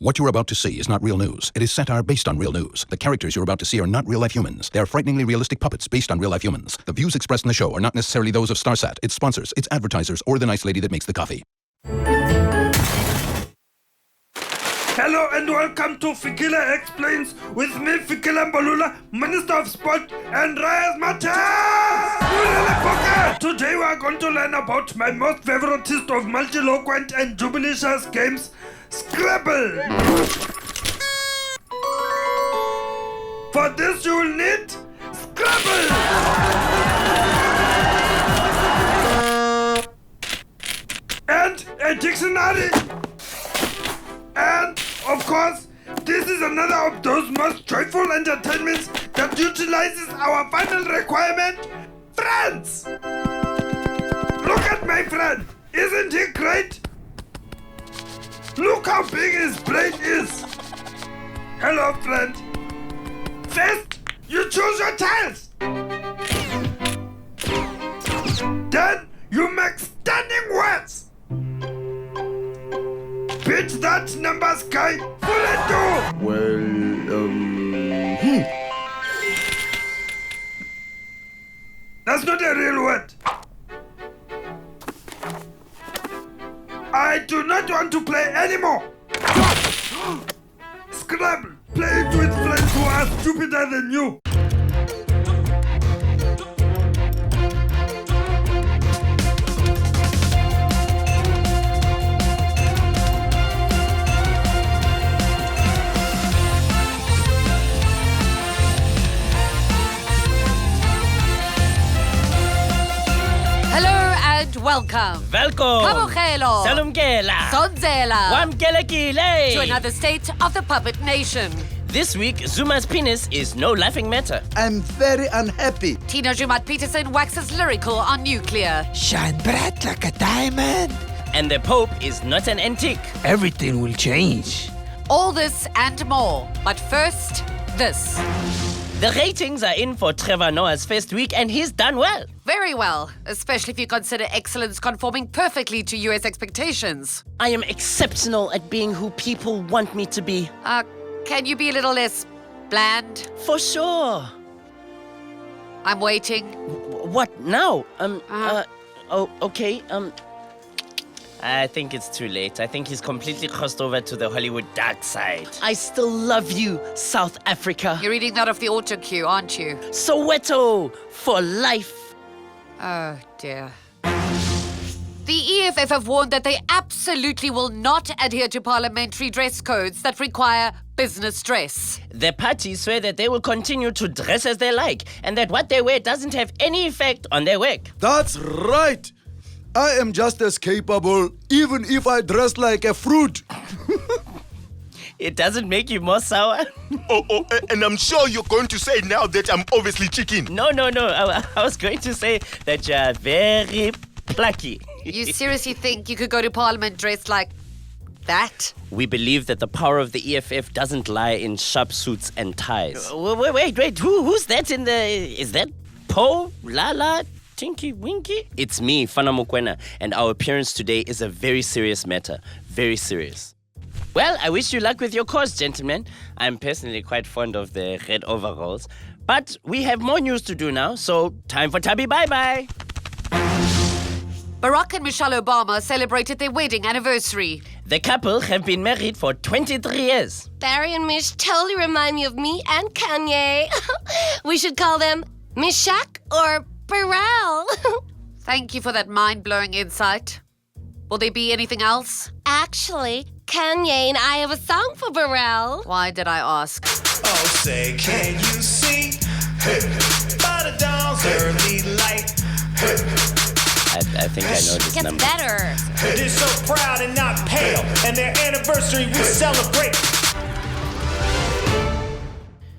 What you're about to see is not real news. It is satire based on real news. The characters you're about to see are not real-life humans. They are frighteningly realistic puppets based on real-life humans. The views expressed in the show are not necessarily those of Starsat, its sponsors, its advertisers, or the nice lady that makes the coffee. Hello and welcome to Fikile Explains with me, Fikile Mbalula, Minister of Sport, and Reyes Matthias! Today we are going to learn about my most favoritist of multiloquent and jubilicious games, Scrabble! For this you will need Scrabble! And a dictionary! And, of course, this is another of those most joyful entertainments that utilizes our final requirement, friends! Look at my friend! Isn't he great? Look how big his brain is! Hello, friend. First, you choose your tiles. Then, you make stunning words. Beat that numbers guy, Fuleto! That's not a real word. I do not want to play anymore. Scrabble, play it with friends who are stupider than you. Welcome. Welcome. Kabukelo. Salumkela. Sonzela. Wamkelekile. To another state of the puppet nation. This week, Zuma's penis is no laughing matter. I'm very unhappy. Tina Joemat-Petterson waxes lyrical on nuclear. Shine bright like a diamond. And the Pope is not an antique. Everything will change. All this and more. But first, this. The ratings are in for Trevor Noah's first week and he's done well. Very well, especially if you consider excellence conforming perfectly to US expectations. I am exceptional at being who people want me to be. Can you be a little less bland? For sure. I'm waiting. What now? Okay. I think it's too late. I think he's completely crossed over to the Hollywood dark side. I still love you, South Africa. You're reading that off the auto cue, aren't you? Soweto for life. Oh, dear. The EFF have warned that they absolutely will not adhere to parliamentary dress codes that require business dress. The party swear that they will continue to dress as they like and that what they wear doesn't have any effect on their work. That's right. I am just as capable, even if I dress like a fruit. It doesn't make you more sour. And I'm sure you're going to say now that I'm obviously chicken. No. I was going to say that you're very plucky. You seriously think you could go to Parliament dressed like that? We believe that the power of the EFF doesn't lie in sharp suits and ties. Wait. Who's that in the... Is that Po? Lala? Tinky Winky? It's me, Fana Mokwena, and our appearance today is a very serious matter. Very serious. Well, I wish you luck with your cause, gentlemen. I'm personally quite fond of the red overalls. But we have more news to do now, so time for Tabby Bye-Bye. Barack and Michelle Obama celebrated their wedding anniversary. The couple have been married for 23 years. Barry and Mish totally remind me of me and Kanye. We should call them Mishak or Burrell. Thank you for that mind-blowing insight. Will there be anything else? Actually, Kanye and I have a song for Burrell. Why did I ask? Oh, say, can you see? Hey, by the dawn's early light. I think I know this Gets number. better. They're so proud and not pale, and their anniversary we celebrate.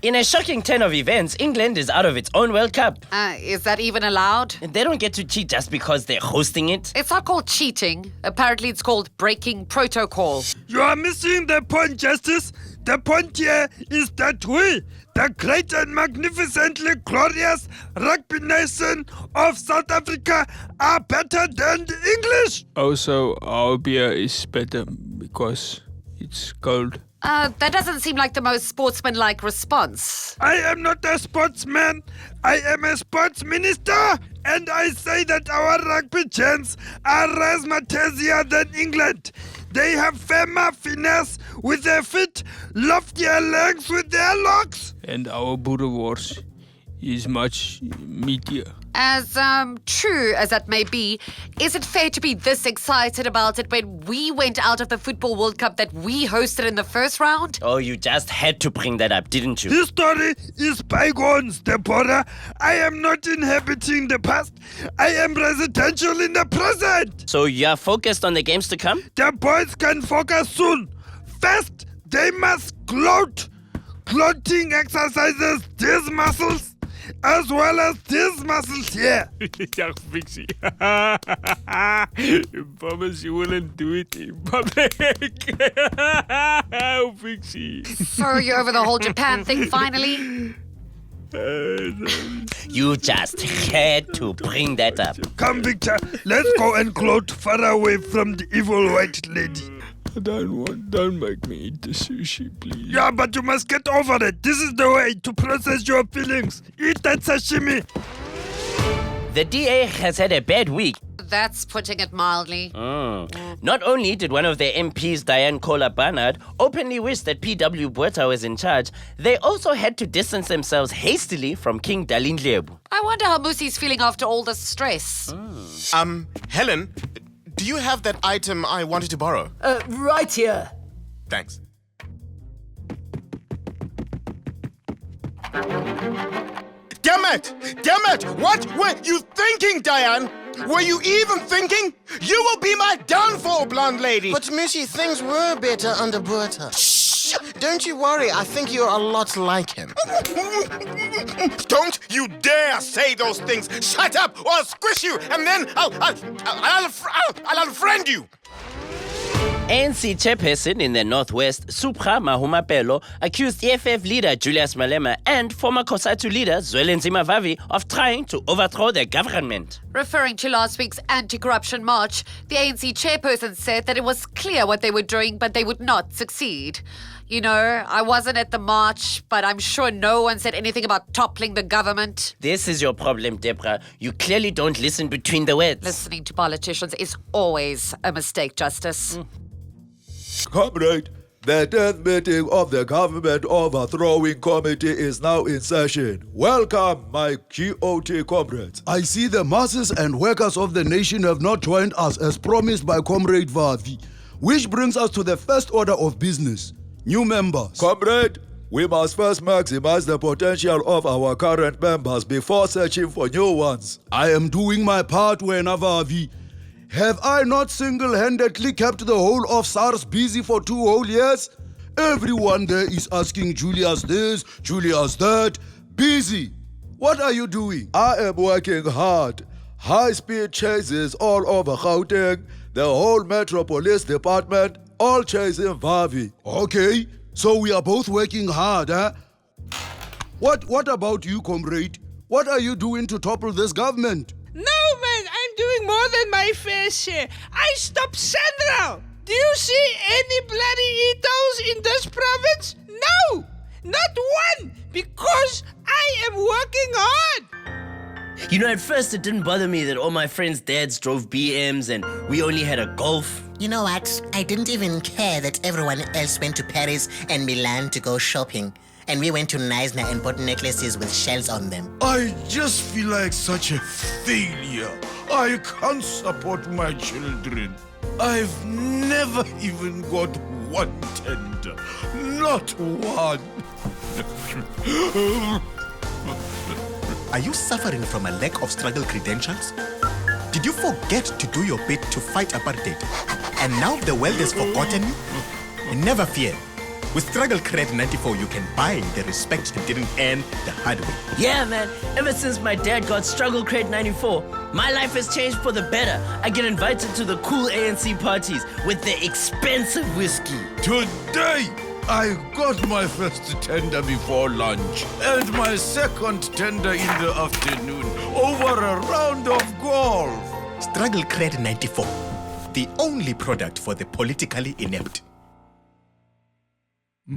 In a shocking turn of events, England is out of its own World Cup. Is that even allowed? They don't get to cheat just because they're hosting it. It's not called cheating. Apparently it's called breaking protocol. You are missing the point, Justice. The point here is that we, the great and magnificently glorious rugby nation of South Africa, are better than the English. Also, our beer is better because it's cold. That doesn't seem like the most sportsmanlike response. I am not a sportsman. I am a sports minister. And I say that our rugby gents are razzmatazzier than England. They have firmer finesse with their feet, loftier legs with their locks. And our boerewors is much meatier. As true as that may be, is it fair to be this excited about it when we went out of the Football World Cup that we hosted in the first round? Oh, you just had to bring that up, didn't you? History is bygones, Debora. I am not inhabiting the past. I am residential in the present. So you're focused on the games to come? The boys can focus soon. First, they must gloat. Gloating exercises these muscles as well as these muscles here. Yeah, Fixie. You promise you wouldn't do it in public. Oh, Fixie. So you're over the whole Japan thing finally? You just had to bring that up. Come, Victor, let's go and gloat far away from the evil white lady. Don't make me eat the sushi, please. Yeah, but you must get over it. This is the way to process your feelings. Eat that sashimi. The DA has had a bad week. That's putting it mildly. Not only did one of their MPs, Diane Kohler-Barnard, openly wish that P.W. Botha was in charge, they also had to distance themselves hastily from King Dalindlebu. I wonder how Musi's feeling after all the stress. Helen, do you have that item I wanted to borrow? Right here. Thanks. Damn it! What were you thinking, Diane? Were you even thinking? You will be my downfall, blonde lady. But Missy, things were better under Botha. Shh! Don't you worry, I think you're a lot like him. Don't you dare say those things! Shut up, or I'll squish you, and then I'll unfriend you. ANC chairperson in the Northwest, Supra Mahumapelo, accused EFF leader Julius Malema and former COSATU leader Zwelinzima Vavi of trying to overthrow their government. Referring to last week's anti-corruption march, the ANC chairperson said that it was clear what they were doing, but they would not succeed. You know, I wasn't at the march, but I'm sure no one said anything about toppling the government. This is your problem, Deborah. You clearly don't listen between the words. Listening to politicians is always a mistake, Justice. Comrade, the 10th meeting of the Government Overthrowing Committee is now in session. Welcome, my GOT comrades. I see the masses and workers of the nation have not joined us as promised by Comrade Vavi, which brings us to the first order of business. New members. Comrade, we must first maximize the potential of our current members before searching for new ones. I am doing my part, Wena Vavi. Have I not single-handedly kept the whole of SARS busy for 2 whole years? Everyone there is asking Julius this, Julius that. Busy. What are you doing? I am working hard. High-speed chases all over Gauteng, the whole Metropolis Department, all chasing Vavi. Okay, so we are both working hard, huh? What about you, comrade? What are you doing to topple this government? No, man, I'm doing more than my fair share. I stopped Central. Do you see any bloody Itos in this province? No, not one, because I am working hard. You know, at first it didn't bother me that all my friends' dads drove BMs and we only had a Golf. You know what? I didn't even care that everyone else went to Paris and Milan to go shopping. And we went to Neisner and bought necklaces with shells on them. I just feel like such a failure. I can't support my children. I've never even got one tender. Not one. Are you suffering from a lack of struggle credentials? Did you forget to do your bit to fight apartheid? And now the world has forgotten you? Never fear. With Struggle Cred 94, you can buy the respect you didn't earn the hard way. Yeah, man. Ever since my dad got Struggle Cred 94, my life has changed for the better. I get invited to the cool ANC parties with the expensive whiskey. Today, I got my first tender before lunch and my second tender in the afternoon over a round of golf. Struggle Cred 94, the only product for the politically inept. So,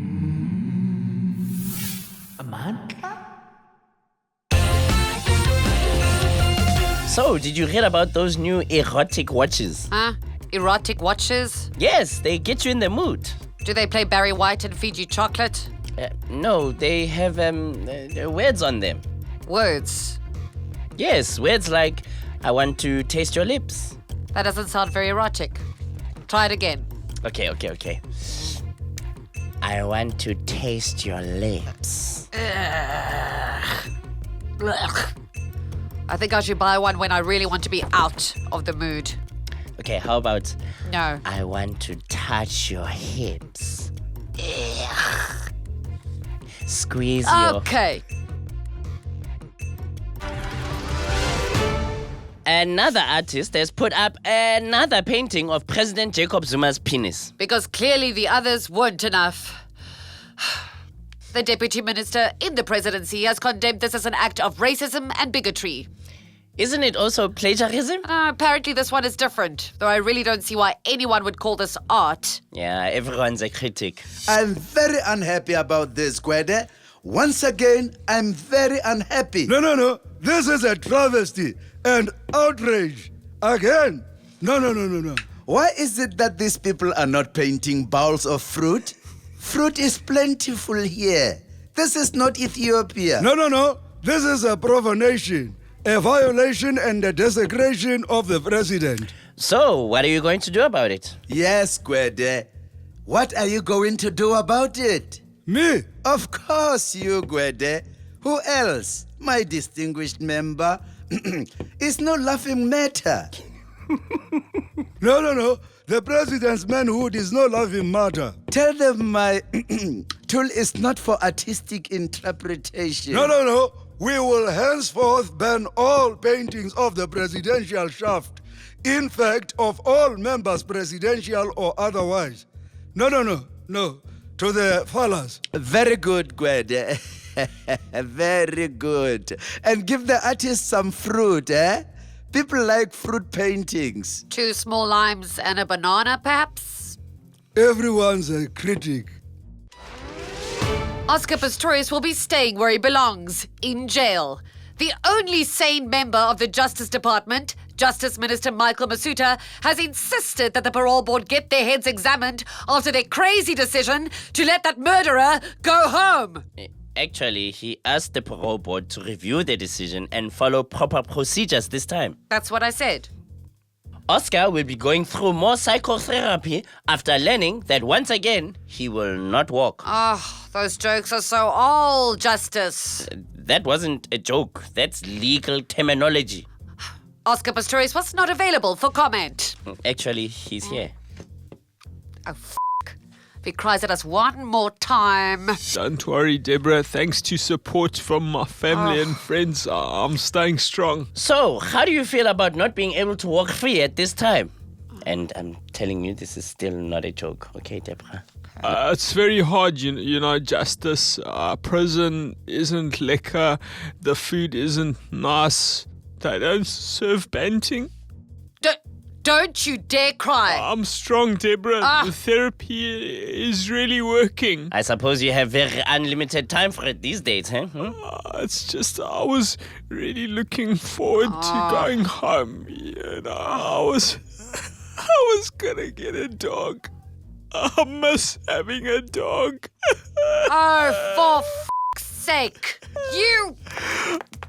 did you read about those new erotic watches? Huh? Erotic watches? Yes, they get you in the mood. Do they play Barry White and feed you chocolate? No, they have words on them. Words? Yes, words like, I want to taste your lips. That doesn't sound very erotic. Try it again. Okay. I want to taste your lips. Ugh. I think I should buy one when I really want to be out of the mood. Okay, how about, No. I want to touch your hips. Squeeze your... Okay. Another artist has put up another painting of President Jacob Zuma's penis. Because clearly the others weren't enough. The Deputy Minister in the presidency has condemned this as an act of racism and bigotry. Isn't it also plagiarism? Apparently this one is different, though I really don't see why anyone would call this art. Yeah, everyone's a critic. I'm very unhappy about this, Gwede. Once again, I'm very unhappy. No. This is a travesty and outrage. Again. No. Why is it that these people are not painting bowls of fruit? Fruit is plentiful here. This is not Ethiopia. No. This is a profanation, a violation and a desecration of the president. So, what are you going to do about it? Yes, Gwede. What are you going to do about it? Me? Of course you, Gwede. Who else? My distinguished member. It's no laughing matter. No. The president's manhood is no laughing matter. Tell them my tool is not for artistic interpretation. No. We will henceforth ban all paintings of the presidential shaft. In fact, of all members, presidential or otherwise. No. To the fellas. Very good, Gwede. Very good. And give the artist some fruit, eh? People like fruit paintings. 2 small limes and a banana, perhaps? Everyone's a critic. Oscar Pistorius will be staying where he belongs, in jail. The only sane member of the Justice Department, Justice Minister Michael Masuta, has insisted that the parole board get their heads examined after their crazy decision to let that murderer go home. Actually, he asked the parole board to review the decision and follow proper procedures this time. That's what I said. Oscar will be going through more psychotherapy after learning that once again, he will not walk. Oh, those jokes are so old, Justice. That wasn't a joke. That's legal terminology. Oscar Pistorius was not available for comment. Actually, he's here. Oh, if he cries at us one more time. Don't worry, Deborah. Thanks to support from my family and friends, I'm staying strong. So, how do you feel about not being able to walk free at this time? And I'm telling you, this is still not a joke. Okay, Deborah? It's very hard, you know, Justice. Prison isn't liquor. The food isn't nice. They don't serve banting. Don't you dare cry. I'm strong, Deborah. The therapy is really working. I suppose you have very unlimited time for it these days, huh? It's just I was really looking forward to going home. You know, I was gonna get a dog. I miss having a dog. Oh, for f***'s sake. You...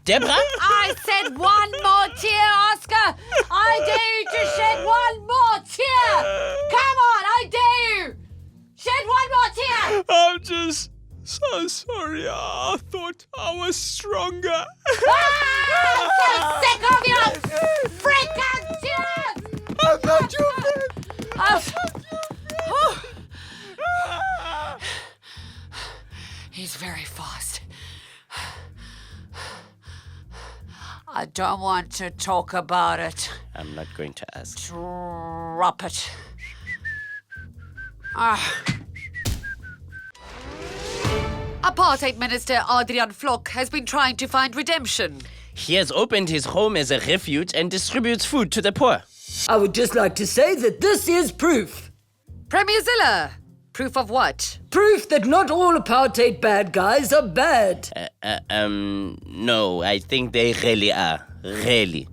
Deborah? I said one more tear, Oscar. I dare you to shed one more tear. Come on, I dare you. Shed one more tear. I'm just so sorry. I thought I was stronger. I'm so sick of your freaking tears. I'm not joking. He's very fast. I don't want to talk about it. I'm not going to ask. Drop it. Apartheid Minister Adrian Vlok has been trying to find redemption. He has opened his home as a refuge and distributes food to the poor. I would just like to say that this is proof. Premier Zille, Proof of what? Proof that not all apartheid bad guys are bad. No, I think they really are. Really.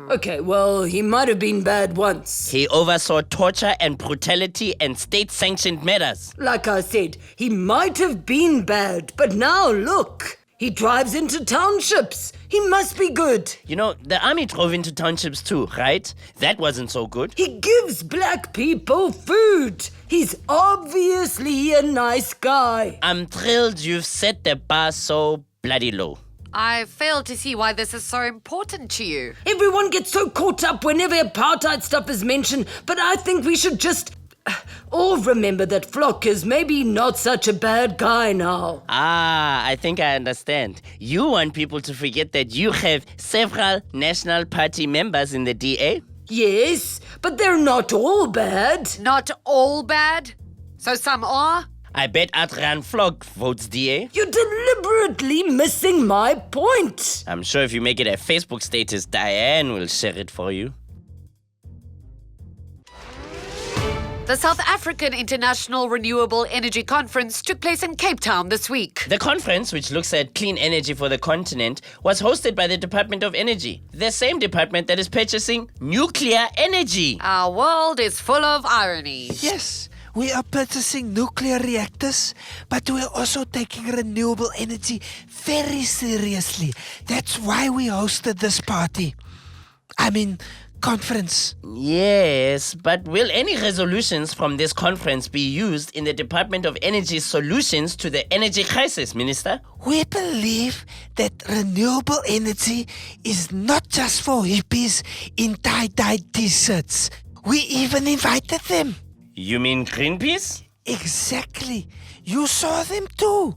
Okay, well, he might have been bad once. He oversaw torture and brutality and state-sanctioned murders. Like I said, he might have been bad, but now look. He drives into townships. He must be good. You know, the army drove into townships too, right? That wasn't so good. He gives black people food. He's obviously a nice guy. I'm thrilled you've set the bar so bloody low. I fail to see why this is so important to you. Everyone gets so caught up whenever apartheid stuff is mentioned, but I think we should just all remember that Flock is maybe not such a bad guy now. I think I understand. You want people to forget that you have several National Party members in the DA? Yes, but they're not all bad. Not all bad? So some are? I bet Adrian Flock votes DA. You're deliberately missing my point. I'm sure if you make it a Facebook status, Diane will share it for you. The South African International Renewable Energy Conference took place in Cape Town this week. The conference, which looks at clean energy for the continent, was hosted by the Department of Energy, the same department that is purchasing nuclear energy. Our world is full of irony. Yes, we are purchasing nuclear reactors, but we're also taking renewable energy very seriously. That's why we hosted this conference. Yes, but will any resolutions from this conference be used in the Department of Energy's solutions to the energy crisis, Minister? We believe that renewable energy is not just for hippies in tie-dye t-shirts. We even invited them. You mean Greenpeace? Exactly. You saw them too.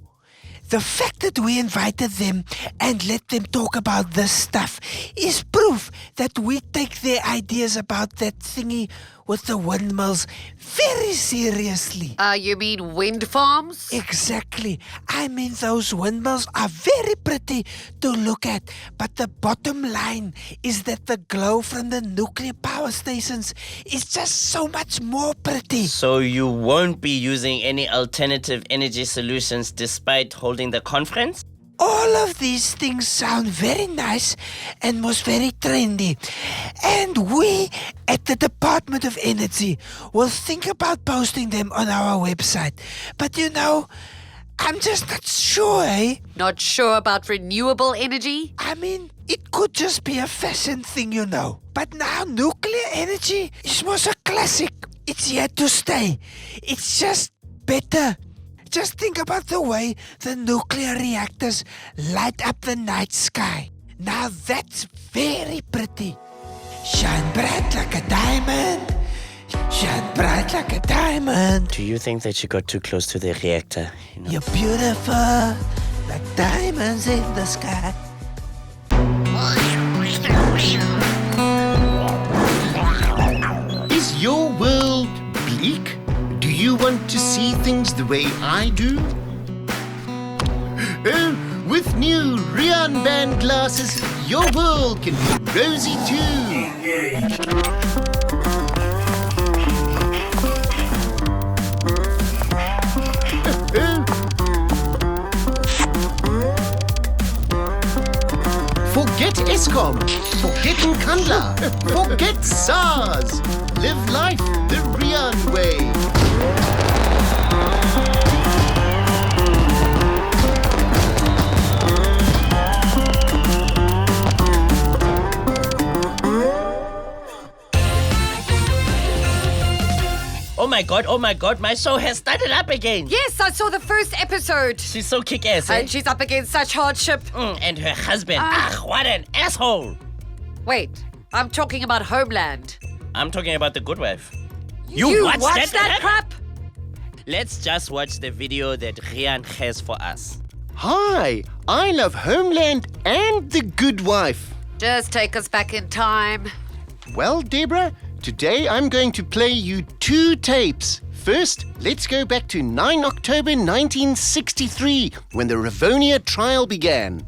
The fact that we invited them and let them talk about this stuff is proof that we take their ideas about that thingy with the windmills very seriously. You mean wind farms? Exactly. I mean, those windmills are very pretty to look at, but the bottom line is that the glow from the nuclear power stations is just so much more pretty. So you won't be using any alternative energy solutions despite holding the conference? All of these things sound very nice and most very trendy. And we at the Department of Energy will think about posting them on our website. But you know, I'm just not sure, eh? Not sure about renewable energy? I mean, it could just be a fashion thing, you know. But now nuclear energy is most a classic. It's here to stay. It's just better. Just think about the way the nuclear reactors light up the night sky. Now that's very pretty. Shine bright like a diamond. Shine bright like a diamond. Do you think that you got too close to the reactor? You're beautiful like diamonds in the sky. Is your world bleak? Do you want to see things the way I do? Oh, with new Rian band glasses, your world can be rosy too. Forget ESCOM, forget Nkandla, forget SARS. Live life the Rian way. Oh my god, my show has started up again. Yes, I saw the first episode. She's so kick-ass, eh? And she's up against such hardship. And her husband, what an asshole. Wait, I'm talking about Homeland. I'm talking about The Good Wife. You watched that crap? Let's just watch the video that Rian has for us. Hi, I love Homeland and The Good Wife. Just take us back in time. Well, Deborah, today I'm going to play you 2 tapes. First, let's go back to 9 October 1963, when the Rivonia trial began.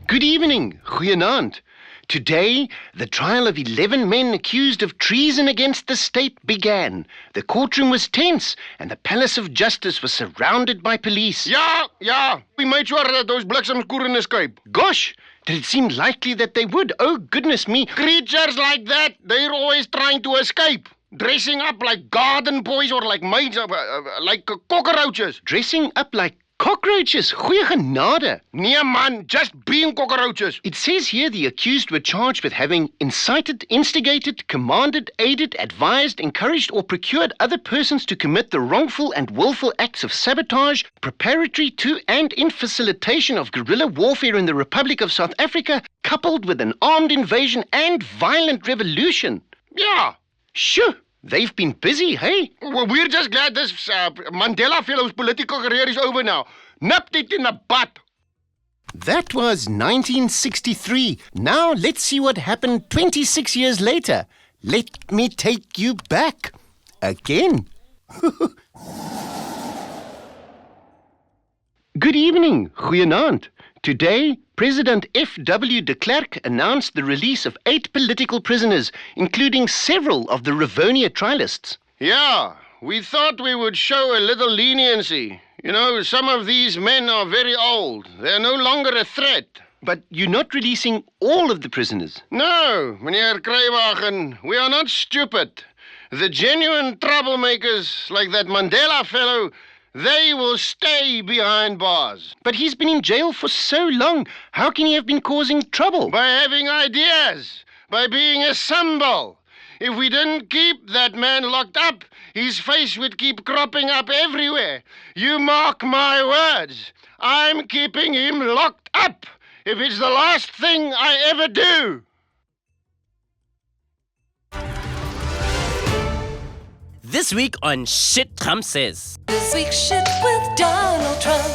Good evening, goeienaand. Today, the trial of 11 men accused of treason against the state began. The courtroom was tense, and the Palace of Justice was surrounded by police. Yeah, we made sure that those bliksems couldn't escape. Gosh, did it seem likely that they would? Oh, goodness me. Creatures like that, they're always trying to escape. Dressing up like garden boys or like maids, like cockroaches. Dressing up like cockroaches? Goeie genade. Nee man, just being cockroaches. It says here the accused were charged with having incited, instigated, commanded, aided, advised, encouraged, or procured other persons to commit the wrongful and willful acts of sabotage, preparatory to and in facilitation of guerrilla warfare in the Republic of South Africa, coupled with an armed invasion and violent revolution. Yeah. Sure. They've been busy, hey? Well, we're just glad this Mandela fellow's political career is over now. Nipped it in the butt. That was 1963. Now let's see what happened 26 years later. Let me take you back. Again. Good evening, goeienaand. Today, President F.W. de Klerk announced the release of 8 political prisoners, including several of the Rivonia trialists. Yeah, we thought we would show a little leniency. You know, some of these men are very old. They're no longer a threat. But you're not releasing all of the prisoners. No, Meneer Kruiwagen, we are not stupid. The genuine troublemakers, like that Mandela fellow, they will stay behind bars. But he's been in jail for so long. How can he have been causing trouble? By having ideas. By being a symbol. If we didn't keep that man locked up, his face would keep cropping up everywhere. You mark my words. I'm keeping him locked up. If it's the last thing I ever do. This week on Shit Trump Says. This week's shit with Donald Trump.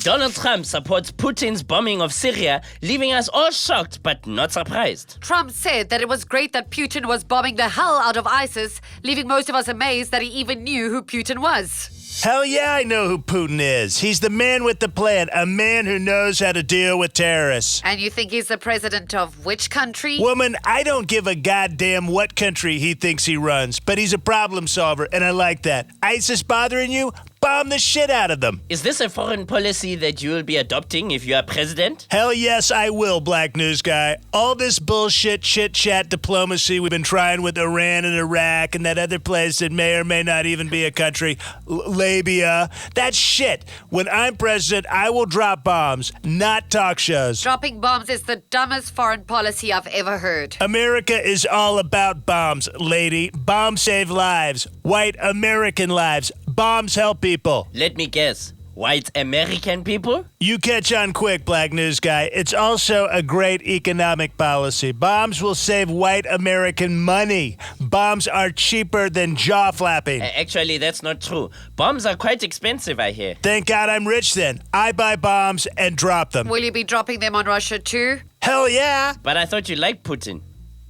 Donald Trump supports Putin's bombing of Syria, leaving us all shocked but not surprised. Trump said that it was great that Putin was bombing the hell out of ISIS, leaving most of us amazed that he even knew who Putin was. Hell yeah, I know who Putin is. He's the man with the plan, a man who knows how to deal with terrorists. And you think he's the president of which country? Woman, I don't give a goddamn what country he thinks he runs, but he's a problem solver, and I like that. ISIS bothering you? Bomb the shit out of them. Is this a foreign policy that you will be adopting if you are president? Hell yes, I will, Black News Guy. All this bullshit, chit-chat diplomacy we've been trying with Iran and Iraq and that other place that may or may not even be a country, Libya, that's shit. When I'm president, I will drop bombs, not talk shows. Dropping bombs is the dumbest foreign policy I've ever heard. America is all about bombs, lady. Bombs save lives. White American lives. Bombs help people. Let me guess. White American people? You catch on quick, Black News Guy. It's also a great economic policy. Bombs will save white American money. Bombs are cheaper than jaw flapping. Actually, that's not true. Bombs are quite expensive, I hear. Thank God I'm rich then. I buy bombs and drop them. Will you be dropping them on Russia too? Hell yeah. But I thought you liked Putin.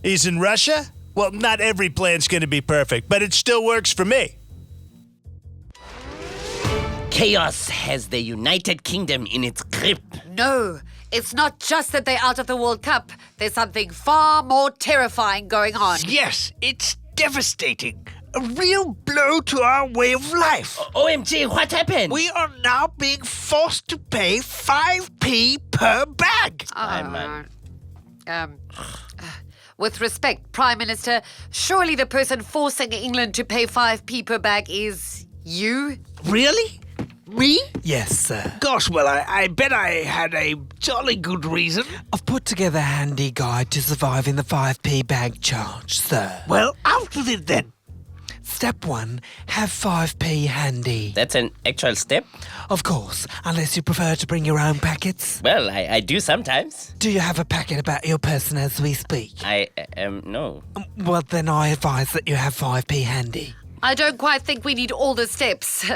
He's in Russia? Well, not every plan's going to be perfect, but it still works for me. Chaos has the United Kingdom in its grip. No, it's not just that they're out of the World Cup. There's something far more terrifying going on. Yes, it's devastating. A real blow to our way of life. OMG, what happened? We are now being forced to pay 5p per bag. With respect, Prime Minister, surely the person forcing England to pay 5p per bag is you? Really? Me? Yes, sir. Gosh, well, I bet I had a jolly good reason. I've put together a handy guide to surviving the 5p bag charge, sir. Well, out with it then. Step 1, have 5p handy. That's an actual step? Of course, unless you prefer to bring your own packets. Well, I do sometimes. Do you have a packet about your person as we speak? No. Well, then I advise that you have 5p handy. I don't quite think we need all the steps.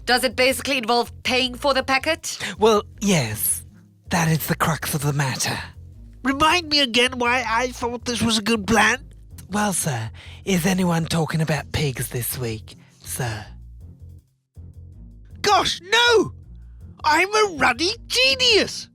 Does it basically involve paying for the packet? Well, yes. That is the crux of the matter. Remind me again why I thought this was a good plan. Well, sir, is anyone talking about pigs this week, sir? Gosh, no! I'm a ruddy genius!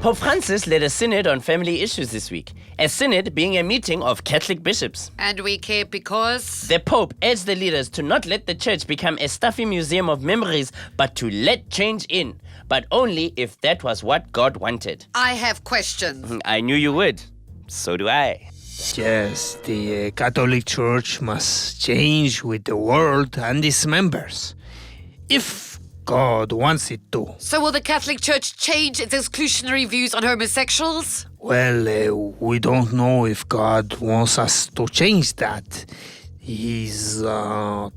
Pope Francis led a synod on family issues this week. A synod being a meeting of Catholic bishops. And we care because... The Pope urged the leaders to not let the church become a stuffy museum of memories, but to let change in. But only if that was what God wanted. I have questions. I knew you would. So do I. Yes, the Catholic Church must change with the world and its members. If God wants it to. So will the Catholic Church change its exclusionary views on homosexuals? Well, we don't know if God wants us to change that. He's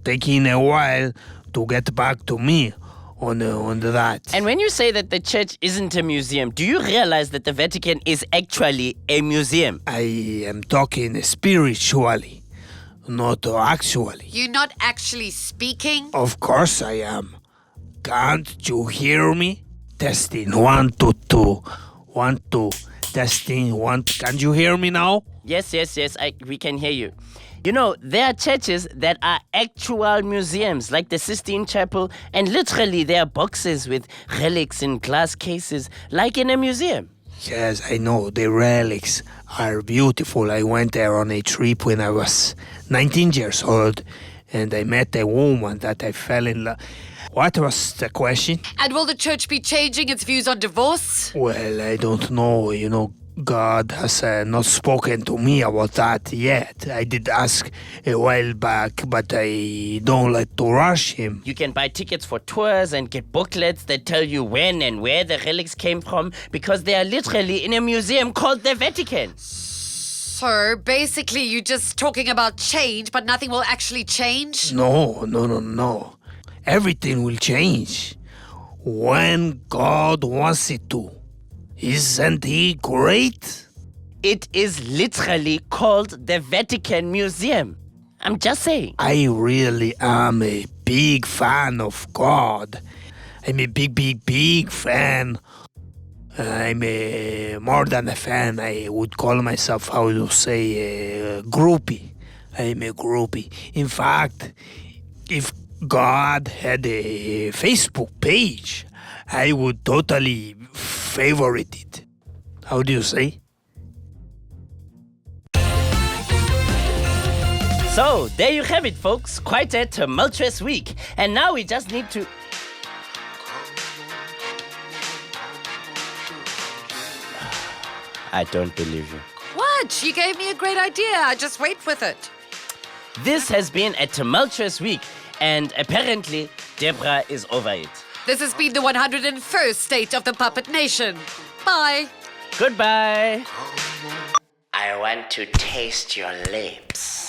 taking a while to get back to me on that. And when you say that the church isn't a museum, do you realize that the Vatican is actually a museum? I am talking spiritually, not actually. You're not actually speaking? Of course I am. Can't you hear me? Testing 1, 2, 2. 1, 2. Testing 1. Can you hear me now? Yes, we can hear you. You know, there are churches that are actual museums, like the Sistine Chapel, and literally there are boxes with relics in glass cases, like in a museum. Yes, I know. The relics are beautiful. I went there on a trip when I was 19 years old, and I met a woman that I fell in love. What was the question? And will the church be changing its views on divorce? Well, I don't know. You know, God has not spoken to me about that yet. I did ask a while back, but I don't like to rush him. You can buy tickets for tours and get booklets that tell you when and where the relics came from, because they are literally in a museum called the Vatican. So basically you're just talking about change, but nothing will actually change? No. Everything will change when God wants it to. Isn't he great? It is literally called the Vatican Museum. I'm just saying. I really am a big fan of God. I'm a big fan. I'm more than a fan. I would call myself, how you say, a groupie. I'm a groupie. In fact, if God had a Facebook page, I would totally favorite it. How do you say? So, there you have it, folks. Quite a tumultuous week. And now we just need to... I don't believe you. What? You gave me a great idea. Just wait with it. This has been a tumultuous week, and apparently, Debora is over it. This has been the 101st State of the Puppet Nation. Bye. Goodbye. I want to taste your lips.